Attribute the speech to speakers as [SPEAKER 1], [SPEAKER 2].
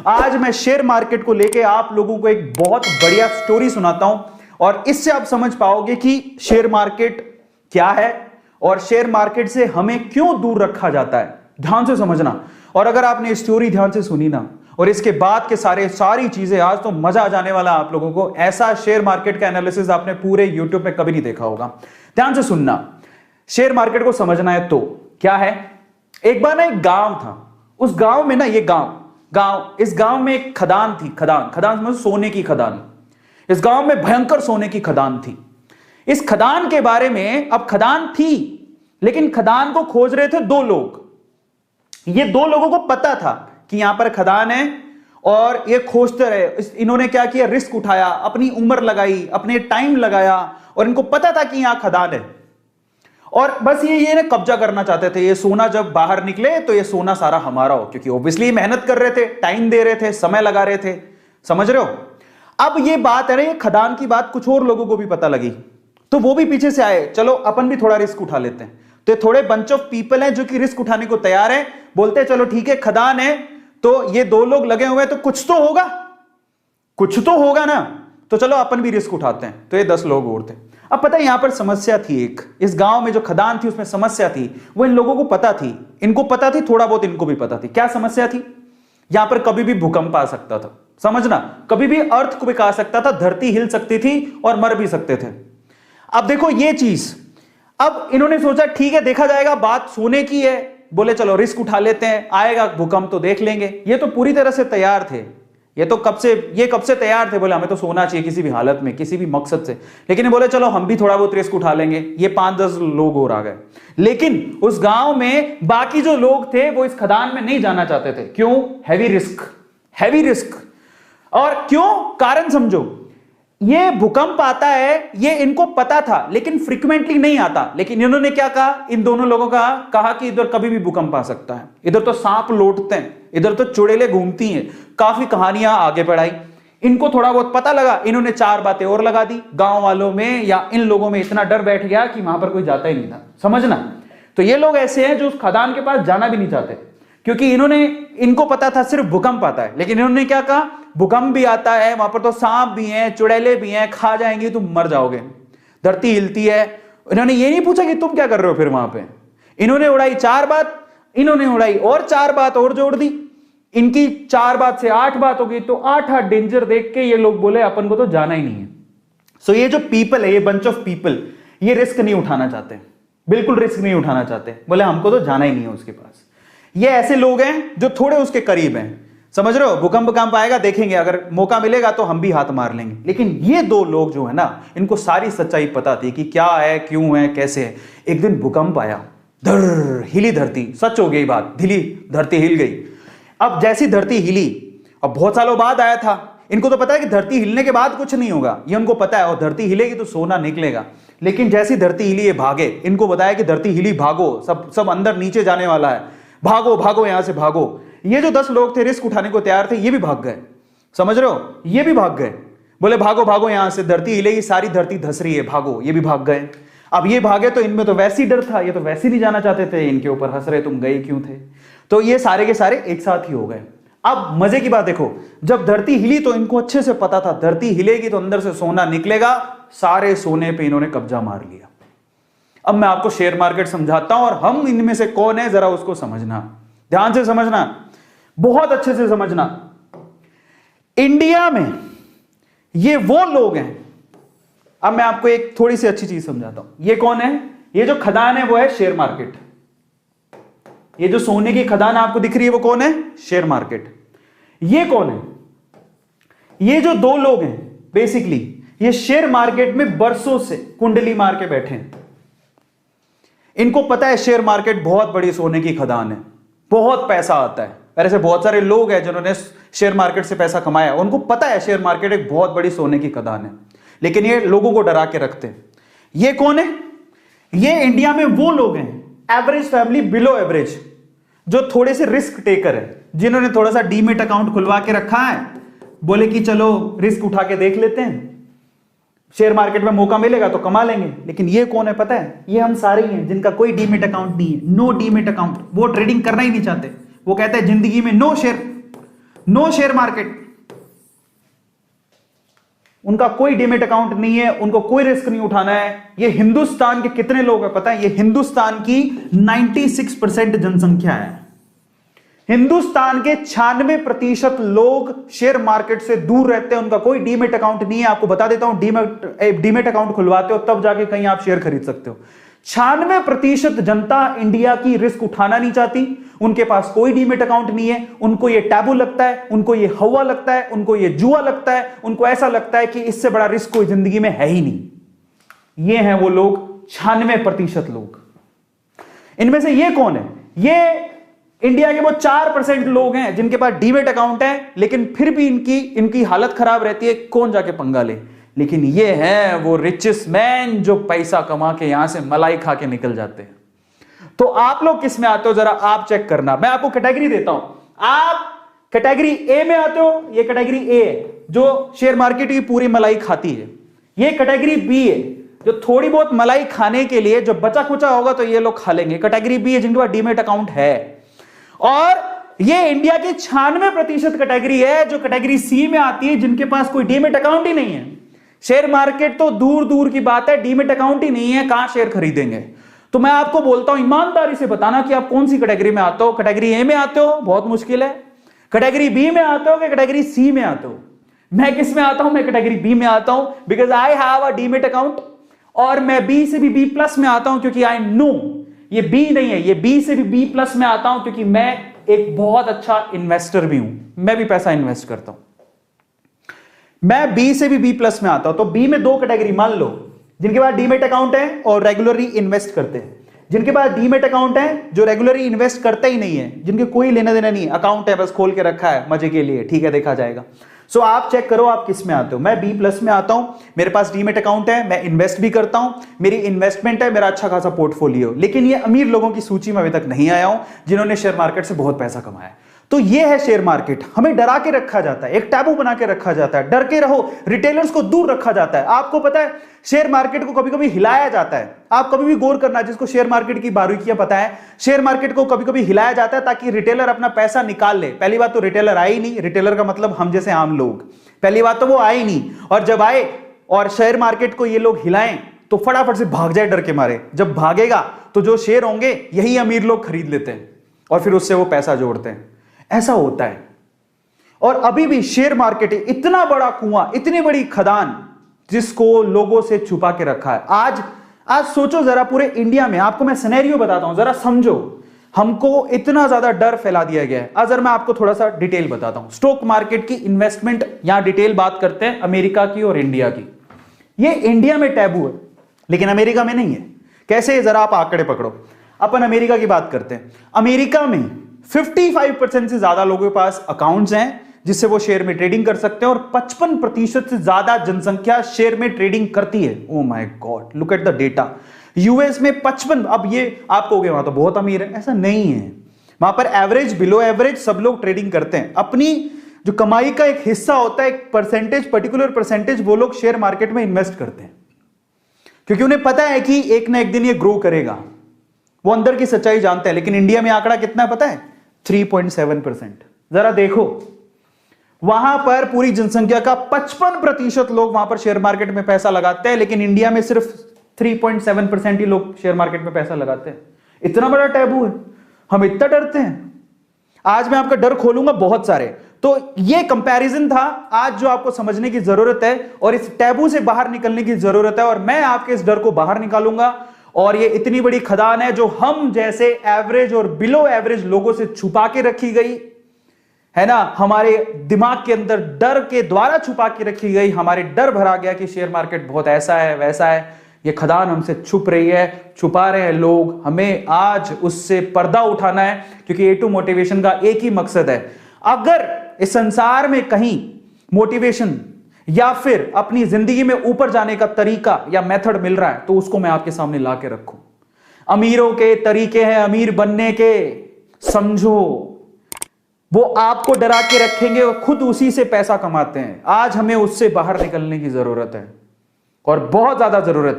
[SPEAKER 1] आज मैं share market को लेके आप लोगों को एक बहुत बढ़िया स्टोरी सुनाता हूं और इससे आप समझ पाओगे कि शेयर मार्केट क्या है और शेयर मार्केट से हमें क्यों दूर रखा जाता है। ध्यान से समझना। और अगर आपने स्टोरी ध्यान से सुनी ना और इसके बाद के सारी चीजें, आज तो मजा आ जाने वाला आप लोगों को। ऐसा शेयर मार्केट का एनालिसिस आपने पूरे यूट्यूब पे कभी नहीं देखा होगा। ध्यान से सुनना। शेयर मार्केट को समझना है तो क्या है। एक बार ना एक गांव था। उस गांव में ना, ये इस गांव में एक खदान थी। खदान समझ, सोने की खदान। इस गांव में भयंकर सोने की खदान थी। इस खदान के बारे में, अब खदान थी लेकिन खदान को खोज रहे थे दो लोग। ये दो लोगों को पता था कि यहां पर खदान है और ये खोजते रहे। इन्होंने क्या किया, रिस्क उठाया, अपनी उम्र लगाई, अपने टाइम लगाया और इनको पता था कि यहां खदान है और बस ये ना कब्जा करना चाहते थे। ये सोना जब बाहर निकले तो ये सोना सारा हमारा हो, क्योंकि ऑब्वियसली मेहनत कर रहे थे, टाइम दे रहे थे, समय लगा रहे थे। समझ रहे हो। अब ये बात है ना, ये खदान की बात कुछ और लोगों को भी पता लगी तो वो भी पीछे से आए, चलो अपन भी थोड़ा रिस्क उठा लेते हैं। तो थोड़े बंच ऑफ पीपल हैं जो कि रिस्क उठाने को तैयार हैं। बोलते हैं चलो ठीक है, खदान है तो ये दो लोग लगे हुए हैं तो कुछ तो होगा ना, तो चलो अपन भी रिस्क उठाते हैं। तो ये 10 लोग और थे। अब पता है यहां पर समस्या थी एक, इस गांव में जो खदान थी उसमें समस्या थी। वो इन लोगों को पता थी, इनको पता थी, थोड़ा बहुत इनको भी पता थी। क्या समस्या थी। यहां पर कभी भी भूकंप आ सकता था। समझना, कभी भी अर्थक्वेक आ सकता था, धरती हिल सकती थी और मर भी सकते थे। अब देखो ये चीज, अब इन्होंने सोचा ठीक है देखा जाएगा, बात सोने की है, बोले चलो रिस्क उठा लेते हैं, आएगा भूकंप तो देख लेंगे। ये तो पूरी तरह से तैयार थे। ये कब से तैयार थे, बोले हमें तो सोना चाहिए किसी भी हालत में, किसी भी मकसद से। लेकिन ये बोले चलो हम भी थोड़ा बहुत रिस्क उठा लेंगे। ये 5-10 लोग और आ गए। लेकिन उस गांव में बाकी जो लोग थे वो इस खदान में नहीं जाना चाहते थे। क्यों। Heavy risk. और क्यों, कारण समझो। ये भूकंप आता है, ये इनको पता था लेकिन फ्रीक्वेंटली नहीं आता। लेकिन इन्होंने क्या कहा, इन दोनों लोगों का कहा कि इधर कभी भी भूकंप आ सकता है, इधर तो सांप लौटते हैं, इधर तो चुड़ैलें घूमती हैं। काफी कहानियां आगे बढ़ाई। इनको थोड़ा बहुत पता लगा, इन्होंने 4 बातें और लगा दी। गांव वालों में या इन लोगों में इतना डर बैठ गया कि वहां पर कोई जाता ही नहीं था। समझना। तो ये लोग ऐसे हैं जो उस खदान के पास जाना भी नहीं चाहते, क्योंकि इनको पता था सिर्फ भूकंप आता है। लेकिन इन्होंने क्या कहा, भूकंप भी आता है, वहां पर तो सांप भी हैं, चुड़ैलें भी हैं, खा जाएंगे, तुम मर जाओगे, धरती हिलती है। इन्होंने ये नहीं पूछा कि तुम क्या कर रहे हो फिर वहां पे। इन्होंने उड़ाई 4 बात, इन्होंने उड़ाई और 4 बात और जोड़ दी। इनकी 4 बात से 8 बात हो गई। तो 8 डेंजर देख के ये लोग बोले अपन को तो जाना ही नहीं है। सो ये जो पीपल है, ये बंच ऑफ पीपल, ये रिस्क नहीं उठाना चाहते, बिल्कुल रिस्क नहीं उठाना चाहते। बोले हमको तो जाना ही नहीं है उसके पास। ये ऐसे लोग हैं जो थोड़े उसके करीब हैं। समझ रहे हो। भूकंप आएगा देखेंगे, अगर मौका मिलेगा तो हम भी हाथ मार लेंगे। लेकिन ये 2 लोग जो है ना, इनको सारी सच्चाई पता थी कि क्या है, क्यों है, कैसे है। एक दिन भूकंप आया, धर हिली धरती। सच हो गई बात, धरती हिल गई। अब जैसी धरती हिली, अब बहुत सालों बाद आया था, इनको तो पता है कि धरती हिलने के बाद कुछ नहीं होगा, ये उनको पता है। और धरती हिलेगी तो सोना निकलेगा। लेकिन जैसी धरती हिली ये भागे। इनको बताया कि धरती हिली, भागो, सब अंदर नीचे जाने वाला है, भागो यहां से भागो। ये जो 10 लोग थे रिस्क उठाने को तैयार थे, ये भी भाग गए। समझ रहे हो, ये भी भाग गए। बोले भागो यहां से, धरती हिलेगी, सारी धरती धस रही है, भागो। ये भी भाग गए। अब ये भागे तो इनमें तो वैसी डर था, ये तो वैसे नहीं जाना चाहते थे, इनके ऊपर हंस रहे तुम गए क्यों थे। तो ये सारे के सारे एक साथ ही हो गए। अब मजे की बात देखो, जब धरती हिली तो इनको अच्छे से पता था धरती हिलेगी तो अंदर से सोना निकलेगा। सारे सोने पे इन्होंने कब्जा मार लिया। अब मैं आपको शेयर मार्केट समझाता हूं और हम इनमें से कौन है जरा उसको समझना, ध्यान से समझना, बहुत अच्छे से समझना। इंडिया में ये वो लोग हैं। अब मैं आपको एक थोड़ी सी अच्छी चीज समझाता हूं। ये कौन है, ये जो खदान है वो है शेयर मार्केट। ये जो सोने की खदान आपको दिख रही है वो कौन है, शेयर मार्केट। ये कौन है, ये जो 2 लोग हैं बेसिकली ये शेयर मार्केट में बरसों से कुंडली मार के बैठे हैं। इनको पता है शेयर मार्केट बहुत बड़ी सोने की खदान है, बहुत पैसा आता है। ऐसे बहुत सारे लोग हैं जिन्होंने शेयर मार्केट से पैसा कमाया, उनको पता है शेयर मार्केट एक बहुत बड़ी सोने की खदान है। लेकिन ये लोगों को डरा के रखते हैं। ये कौन है, ये इंडिया में वो लोग हैं, एवरेज फैमिली, बिलो एवरेज, जो थोड़े से रिस्क टेकर है, जिन्होंने थोड़ा सा डीमेट अकाउंट खुलवा के रखा है। बोले कि चलो रिस्क उठा के देख लेते हैं, शेयर मार्केट में मौका मिलेगा तो कमा लेंगे। लेकिन ये कौन है पता है, ये हम सारे ही हैं जिनका कोई डीमेट अकाउंट नहीं है, नो डीमेट अकाउंट। वो ट्रेडिंग करना ही नहीं चाहते। वो कहते हैं जिंदगी में no share, no share market, उनका कोई डीमेट अकाउंट नहीं है, उनको कोई रिस्क नहीं उठाना है। ये हिंदुस्तान के कितने लोग हैं पता है? ये हिंदुस्तान की 96% जनसंख्या है। हिंदुस्तान के 96% लोग शेयर मार्केट से दूर रहते हैं, उनका कोई डीमेट अकाउंट नहीं है। आपको बता देता हूं, डीमेट अकाउंट खुलवाते हो तब जाके कहीं आप शेयर खरीद सकते हो। 96% जनता इंडिया की रिस्क उठाना नहीं चाहती, उनके पास कोई डीमेट अकाउंट नहीं है, उनको ये टैबू लगता है, उनको ये हवा लगता है, उनको ये जुआ लगता है, उनको ऐसा लगता है कि इससे बड़ा रिस्क कोई जिंदगी में है ही नहीं। ये हैं वो लोग, 96% लोग। इनमें से ये कौन है? ये इंडिया के वो 4% लोग हैं जिनके पास डीमेट अकाउंट है, लेकिन फिर भी इनकी हालत खराब रहती है, कौन जाके पंगा ले। लेकिन ये है वो रिचेस्ट मैन जो पैसा कमा के यहां से मलाई खा के निकल जाते हैं। तो आप लोग किस में आते हो जरा आप चेक करना। मैं आपको कैटेगरी देता हूं, आप कैटेगरी ए में आते हो। ये कैटेगरी ए है जो शेयर मार्केट की पूरी मलाई खाती है। ये कैटेगरी बी है जो थोड़ी बहुत मलाई खाने के लिए जो बचा कुचा होगा तो ये लोग खा लेंगे। कैटेगरी बी है जिनके पास डीमेट अकाउंट है। और ये इंडिया की 96% कैटेगरी है जो कैटेगरी सी में आती है, जिनके पास कोई डीमेट अकाउंट ही नहीं है। शेयर मार्केट तो दूर दूर की बात है, डीमेट अकाउंट ही नहीं है, कहां शेयर खरीदेंगे। तो मैं आपको बोलता हूं, ईमानदारी से बताना कि आप कौन सी कैटेगरी में आते हो। कैटेगरी ए में आते हो, बहुत मुश्किल है। कैटेगरी बी में आते हो कि कैटेगरी सी में आते हो? मैं किस में आता हूं? मैं कैटेगरी बी में आता हूं, because I have a demat account. और मैं बी से भी बी प्लस में आता हूं क्योंकि आई नो ये बी नहीं है, ये बी से भी बी प्लस में आता हूं क्योंकि मैं एक बहुत अच्छा इन्वेस्टर भी हूं, मैं भी पैसा इन्वेस्ट करता हूं। मैं बी से भी बी प्लस में आता हूं। तो बी में दो कैटेगरी मान लो, जिनके पास डीमेट अकाउंट है और रेगुलरली इन्वेस्ट करते हैं, जिनके पास डीमेट अकाउंट है जो रेगुलरली इन्वेस्ट करते ही नहीं है, जिनके कोई लेना देना नहीं है, अकाउंट है बस खोल के रखा है मजे के लिए, ठीक है देखा जाएगा। सो आप चेक करो आप किस में आते हो। मैं बी प्लस में आता हूं, मेरे पास डीमेट अकाउंट है, मैं इन्वेस्ट भी करता हूं, मेरी इन्वेस्टमेंट है, मेरा अच्छा खासा पोर्टफोलियो। लेकिन ये अमीर लोगों की सूची में अभी तक नहीं आया हूं जिन्होंने शेयर मार्केट से बहुत पैसा कमाया। तो ये है शेयर मार्केट। हमें डरा के रखा जाता है, एक टैबू बना के रखा जाता है, डर के रहो, रिटेलर्स को दूर रखा जाता है। आपको पता है शेयर मार्केट को कभी कभी हिलाया जाता है। आप कभी भी गौर करना, जिसको शेयर मार्केट की बारीकियां पता है, शेयर मार्केट को कभी कभी हिलाया जाता है ताकि रिटेलर अपना पैसा निकाल ले। पहली बात तो रिटेलर आए ही नहीं, रिटेलर का मतलब हम जैसे आम लोग, पहली बात तो वो आए ही नहीं। और जब आए और शेयर मार्केट को ये लोग हिलाएं तो फटाफट से भाग जाए डर के मारे। जब भागेगा तो जो शेयर होंगे यही अमीर लोग खरीद लेते हैं और फिर उससे वो पैसा जोड़ते हैं। ऐसा होता है। और अभी भी शेयर मार्केट इतना बड़ा कुआं, इतनी बड़ी खदान जिसको लोगों से छुपा के रखा है। आज सोचो जरा, पूरे इंडिया में आपको मैं सिनेरियो बताता हूं, जरा समझो। हमको इतना ज्यादा डर फैला दिया गया है। अगर मैं आपको थोड़ा सा डिटेल बताता हूं, स्टॉक मार्केट की इन्वेस्टमेंट, यहां डिटेल बात करते हैं अमेरिका की और इंडिया की। ये इंडिया में टैबू है लेकिन अमेरिका में नहीं है। कैसे? जरा आप आंकड़े पकड़ो। अपन अमेरिका की बात करते हैं। अमेरिका में 55% से ज्यादा लोगों के पास अकाउंट्स हैं जिससे वो शेयर में ट्रेडिंग कर सकते हैं और 55% से ज्यादा जनसंख्या शेयर में ट्रेडिंग करती है। Oh my God, look at the data. US में 55, अब ये आप कहोगे वहां तो बहुत अमीर है, ऐसा नहीं है। वहां पर एवरेज, बिलो एवरेज सब लोग ट्रेडिंग करते हैं। अपनी जो कमाई का एक हिस्सा होता है, एक परसेंटेज, पर्टिकुलर परसेंटेज, वो लोग शेयर मार्केट में इन्वेस्ट करते हैं क्योंकि उन्हें पता है कि एक ना एक दिन ये ग्रो करेगा। वो अंदर की सच्चाई जानते हैं। लेकिन इंडिया में आंकड़ा कितना है पता है? 3.7%। जरा देखो, वहां पर पूरी जनसंख्या का 55% लोग वहां पर शेयर मार्केट में पैसा लगाते हैं, लेकिन इंडिया में सिर्फ 3.7% ही लोग शेयर मार्केट में पैसा लगाते हैं। इतना बड़ा टैबू है, हम इतना डरते हैं। आज मैं आपका डर खोलूंगा बहुत सारे। तो ये कंपैरिजन था आज जो आपको समझने की जरूरत है और इस टैबू से बाहर निकलने की जरूरत है, और मैं आपके इस डर को बाहर निकालूंगा। और ये इतनी बड़ी खदान है जो हम जैसे एवरेज और बिलो एवरेज लोगों से छुपा के रखी गई है ना, हमारे दिमाग के अंदर डर के द्वारा छुपा के रखी गई। हमारे डर भरा गया कि शेयर मार्केट बहुत ऐसा है वैसा है। ये खदान हमसे छुप रही है, छुपा रहे हैं लोग। हमें आज उससे पर्दा उठाना है क्योंकि A2 मोटिवेशन का एक ही मकसद है। अगर इस संसार में कहीं मोटिवेशन या फिर अपनी जिंदगी में ऊपर जाने का तरीका या मेथड मिल रहा है तो उसको मैं आपके सामने ला के रखूं। अमीरों के तरीके हैं अमीर बनने के, समझो। वो आपको डरा के रखेंगे और खुद उसी से पैसा कमाते हैं। आज हमें उससे बाहर निकलने की जरूरत है और बहुत ज्यादा जरूरत है।